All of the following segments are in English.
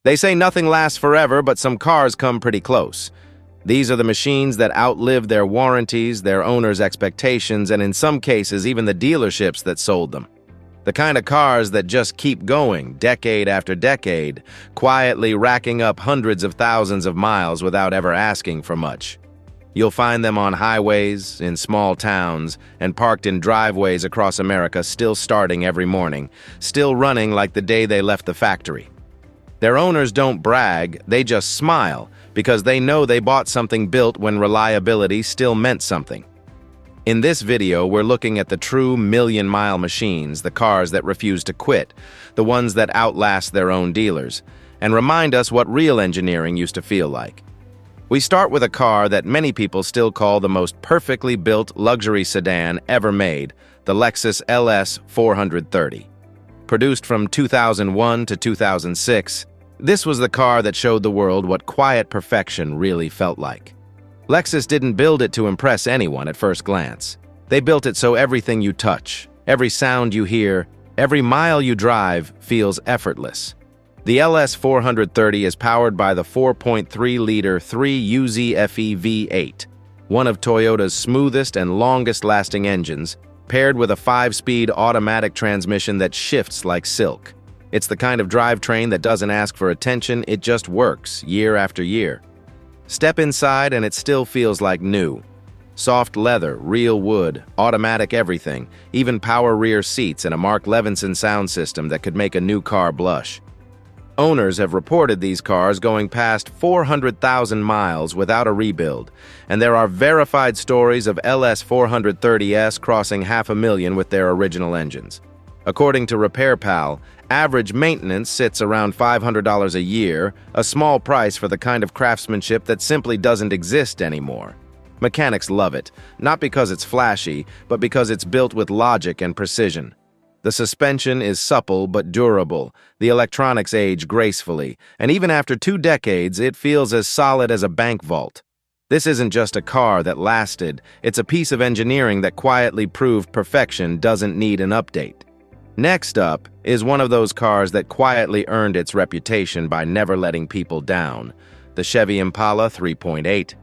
They say nothing lasts forever, but some cars come pretty close. These are the machines that outlive their warranties, their owners' expectations, and in some cases, even the dealerships that sold them. The kind of cars that just keep going, decade after decade, quietly racking up hundreds of thousands of miles without ever asking for much. You'll find them on highways, in small towns, and parked in driveways across America, still starting every morning, still running like the day they left the factory. Their owners don't brag, they just smile, because they know they bought something built when reliability still meant something. In this video, we're looking at the true million-mile machines, the cars that refuse to quit, the ones that outlast their own dealers, and remind us what real engineering used to feel like. We start with a car that many people still call the most perfectly built luxury sedan ever made, the Lexus LS430. Produced from 2001 to 2006, this was the car that showed the world what quiet perfection really felt like. Lexus didn't build it to impress anyone at first glance. They built it so everything you touch, every sound you hear, every mile you drive feels effortless. The LS430 is powered by the 4.3-liter 3UZ-FE V8, one of Toyota's smoothest and longest-lasting engines, paired with a 5-speed automatic transmission that shifts like silk. It's the kind of drivetrain that doesn't ask for attention, it just works, year after year. Step inside and it still feels like new. Soft leather, real wood, automatic everything, even power rear seats and a Mark Levinson sound system that could make a new car blush. Owners have reported these cars going past 400,000 miles without a rebuild, and there are verified stories of LS430s crossing 500,000 with their original engines. According to Repair Pal, average maintenance sits around $500 a year, a small price for the kind of craftsmanship that simply doesn't exist anymore. Mechanics love it, not because it's flashy, but because it's built with logic and precision. The suspension is supple but durable, the electronics age gracefully, and even after 2 decades, it feels as solid as a bank vault. This isn't just a car that lasted, it's a piece of engineering that quietly proved perfection doesn't need an update. Next up is one of those cars that quietly earned its reputation by never letting people down, the Chevy Impala 3.8.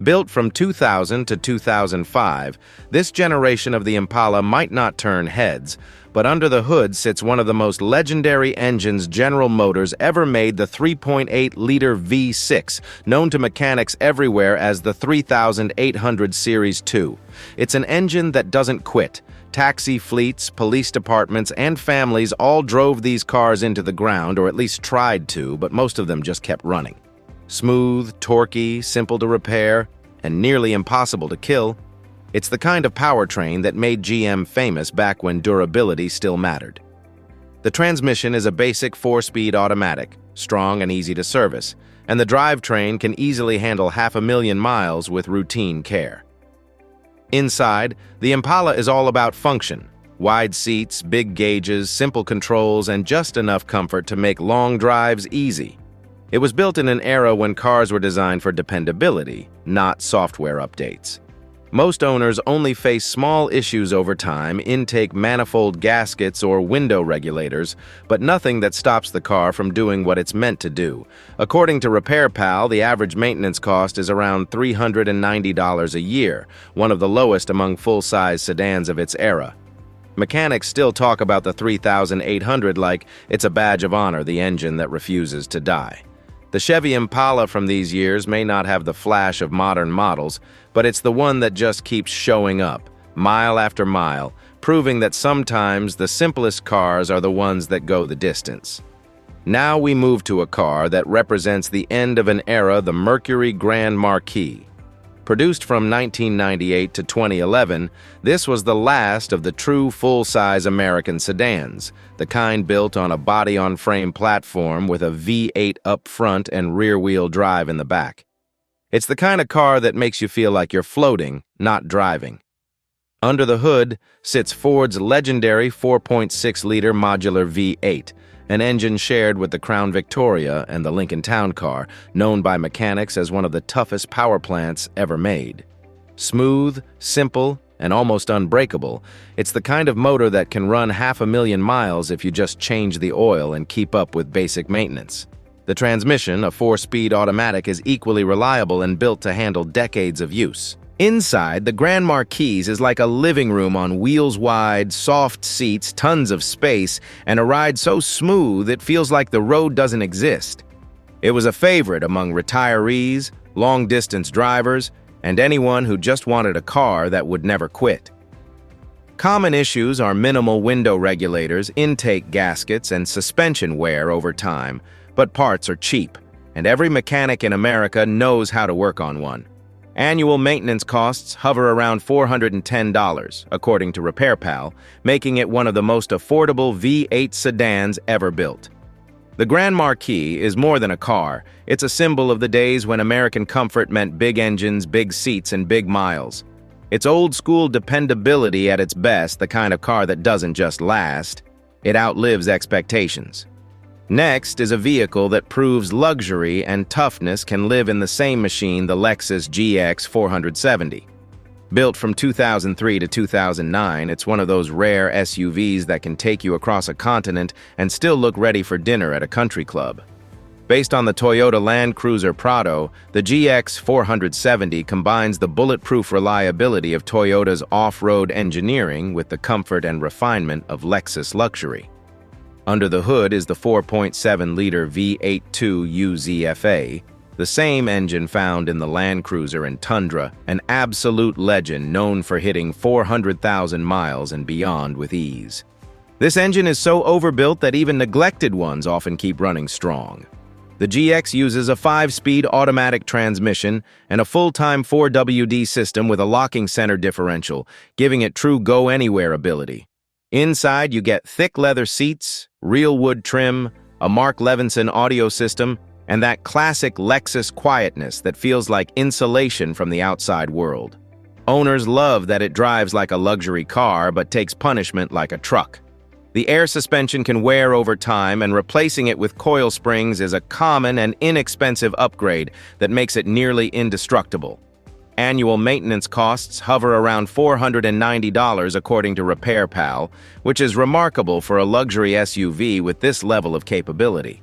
Built from 2000 to 2005, this generation of the Impala might not turn heads, but under the hood sits one of the most legendary engines General Motors ever made, the 3.8-liter V6, known to mechanics everywhere as the 3800 Series 2. It's an engine that doesn't quit. Taxi fleets, police departments, and families all drove these cars into the ground, or at least tried to, but most of them just kept running. Smooth, torquey, simple to repair, and nearly impossible to kill, it's the kind of powertrain that made GM famous back when durability still mattered. The transmission is a basic 4-speed automatic, strong and easy to service, and the drivetrain can easily handle 500,000 miles with routine care. Inside, the Impala is all about function. Wide seats, big gauges, simple controls, and just enough comfort to make long drives easy. It was built in an era when cars were designed for dependability, not software updates. Most owners only face small issues over time, intake manifold gaskets or window regulators, but nothing that stops the car from doing what it's meant to do. According to Repair Pal, the average maintenance cost is around $390 a year, one of the lowest among full-size sedans of its era. Mechanics still talk about the 3800 like it's a badge of honor, the engine that refuses to die. The Chevy Impala from these years may not have the flash of modern models, but it's the one that just keeps showing up, mile after mile, proving that sometimes the simplest cars are the ones that go the distance. Now we move to a car that represents the end of an era, the Mercury Grand Marquis. Produced from 1998 to 2011, this was the last of the true full-size American sedans, the kind built on a body-on-frame platform with a V8 up front and rear-wheel drive in the back. It's the kind of car that makes you feel like you're floating, not driving. Under the hood sits Ford's legendary 4.6-liter modular V8, an engine shared with the Crown Victoria and the Lincoln Town Car, known by mechanics as one of the toughest power plants ever made. Smooth, simple, and almost unbreakable, it's the kind of motor that can run 500,000 miles if you just change the oil and keep up with basic maintenance. The transmission, a 4-speed automatic, is equally reliable and built to handle decades of use. Inside, the Grand Marquis is like a living room on wheels wide, soft seats, tons of space, and a ride so smooth it feels like the road doesn't exist. It was a favorite among retirees, long-distance drivers, and anyone who just wanted a car that would never quit. Common issues are minimal window regulators, intake gaskets, and suspension wear over time, but parts are cheap, and every mechanic in America knows how to work on one. Annual maintenance costs hover around $410, according to RepairPal, making it one of the most affordable V8 sedans ever built. The Grand Marquis is more than a car. It's a symbol of the days when American comfort meant big engines, big seats, and big miles. It's old-school dependability at its best, the kind of car that doesn't just last. It outlives expectations. Next is a vehicle that proves luxury and toughness can live in the same machine, the Lexus GX470. Built from 2003 to 2009, it's one of those rare SUVs that can take you across a continent and still look ready for dinner at a country club. Based on the Toyota Land Cruiser Prado, the GX470 combines the bulletproof reliability of Toyota's off-road engineering with the comfort and refinement of Lexus luxury. Under the hood is the 4.7-liter V8 UZFA, the same engine found in the Land Cruiser and Tundra, an absolute legend known for hitting 400,000 miles and beyond with ease. This engine is so overbuilt that even neglected ones often keep running strong. The GX uses a 5-speed automatic transmission and a full-time 4WD system with a locking center differential, giving it true go-anywhere ability. Inside, you get thick leather seats, real wood trim, a Mark Levinson audio system, and that classic Lexus quietness that feels like insulation from the outside world. Owners love that it drives like a luxury car but takes punishment like a truck. The air suspension can wear over time, and replacing it with coil springs is a common and inexpensive upgrade that makes it nearly indestructible. Annual maintenance costs hover around $490 according to RepairPal, which is remarkable for a luxury SUV with this level of capability.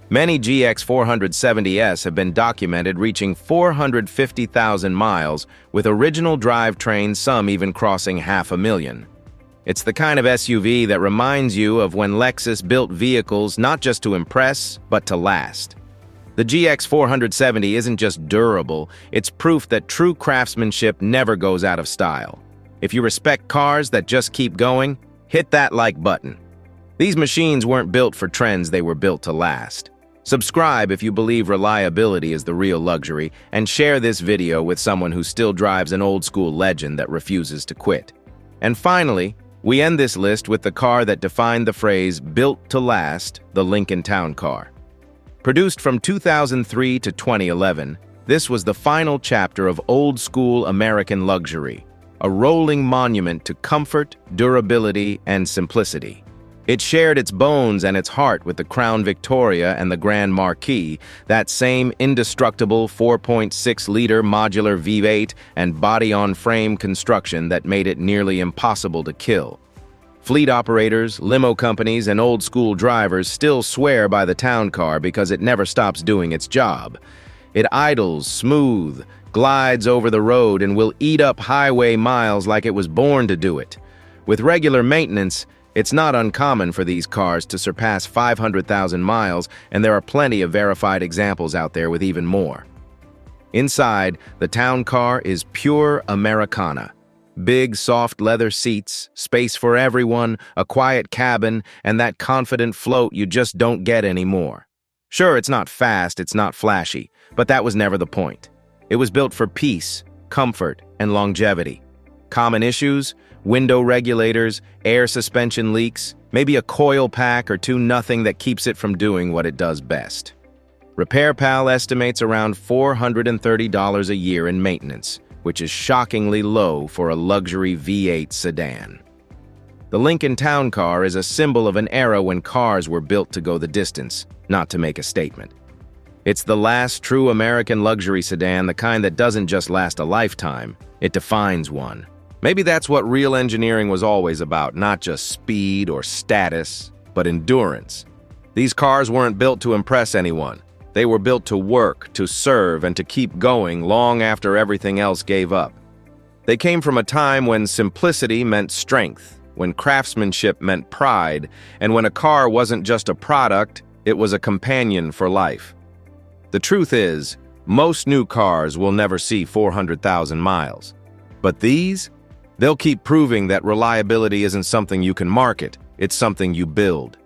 Many GX470s have been documented reaching 450,000 miles, with original drivetrains, some even crossing 500,000. It's the kind of SUV that reminds you of when Lexus built vehicles not just to impress, but to last. The GX470 isn't just durable, it's proof that true craftsmanship never goes out of style. If you respect cars that just keep going, hit that like button. These machines weren't built for trends, they were built to last. Subscribe if you believe reliability is the real luxury, and share this video with someone who still drives an old-school legend that refuses to quit. And finally, we end this list with the car that defined the phrase "built to last," the Lincoln Town Car. Produced from 2003 to 2011, this was the final chapter of old-school American luxury, a rolling monument to comfort, durability, and simplicity. It shared its bones and its heart with the Crown Victoria and the Grand Marquis, that same indestructible 4.6-liter modular V8 and body-on-frame construction that made it nearly impossible to kill. Fleet operators, limo companies, and old-school drivers still swear by the town car because it never stops doing its job. It idles smooth, glides over the road, and will eat up highway miles like it was born to do it. With regular maintenance, it's not uncommon for these cars to surpass 500,000 miles, and there are plenty of verified examples out there with even more. Inside, the town car is pure Americana. Big, soft leather seats, space for everyone, a quiet cabin, and that confident float you just don't get anymore. Sure, it's not fast, it's not flashy, but that was never the point. It was built for peace, comfort, and longevity. Common issues? Window regulators, air suspension leaks, maybe a coil pack or two, nothing that keeps it from doing what it does best. RepairPal estimates around $430 a year in maintenance, which is shockingly low for a luxury V8 sedan. The Lincoln Town Car is a symbol of an era when cars were built to go the distance, not to make a statement. It's the last true American luxury sedan, the kind that doesn't just last a lifetime, it defines one. Maybe that's what real engineering was always about, not just speed or status, but endurance. These cars weren't built to impress anyone. They were built to work, to serve, and to keep going long after everything else gave up. They came from a time when simplicity meant strength, when craftsmanship meant pride, and when a car wasn't just a product, it was a companion for life. The truth is, most new cars will never see 400,000 miles. But these? They'll keep proving that reliability isn't something you can market, it's something you build.